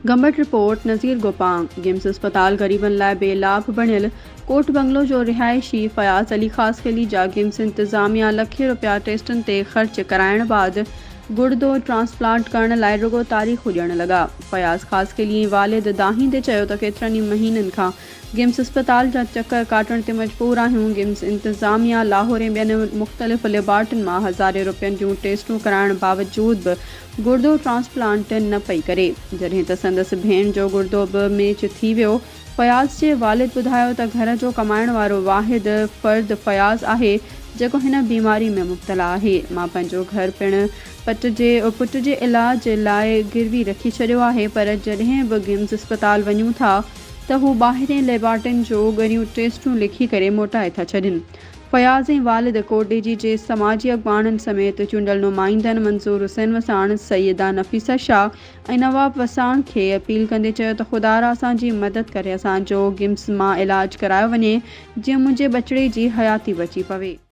गंभट report नज़ीर गोपांग। गिम्स अस्पताल ग़रीबनि लाइ बेलाभ बणियल कोट बंगलो जो रिहायशी फयाज़ अली ख़ासकली जा गिम्स इंतज़ामिया लखे रुपया टेस्टन ते ख़र्च कराइण बाद गुर्दो ट्रांसप्लांट करण लाइ रुगो तारीख़ूं ॾियण लॻा। फयाज़ ख़ासकली वालिद दाहींदे चयो त केतिरनि ई महीननि खां गिम्स अस्पताल जा चक्कर काटण ते मजबूर आहियूं। गिम्स इंतज़ामिया लाहौर ऐं ॿियनि मुख़्तलिफ़ लेबार्टरियुनि मां हज़ारे रुपयनि जूं टेस्टूं कराइण बावजूद बि गुर्दो ट्रांसप्लांट न पई करे, जॾहिं त संदसि भेण जो गुर्दो बि मैच थी वियो। फयाज़ जे वालिद ॿुधायो त घर जो कमाइण वारो वाहिद फ़र्द फयाज़ आहे जेको हिन बीमारी में मुब्तला आहे। मां पंहिंजो घर पिणु पुट जे इलाज लाइ गिरवी रखी छॾियो आहे, पर जॾहिं बि गिम्स अस्पताल वञूं था त हू ॿाहिरें लेबार्टरियुनि जो ॻरियूं टेस्टूं लिखी करे मोटाए था छॾनि। फयाज़ ऐं वालिद कोडेजी जे समाजी अॻवाननि समेत चूंडियल नुमाइंदनि मंज़ूर हुसैन वसाण, सैयदा नफ़ीसा शाह ऐं नवाब वसाण खे अपील कंदे चयो त ख़ुदारा असांजी मदद करे असांजो गिम्स मां इलाज करायो वञे जीअं मुंहिंजे बचिड़े जी हयाती बची पवे।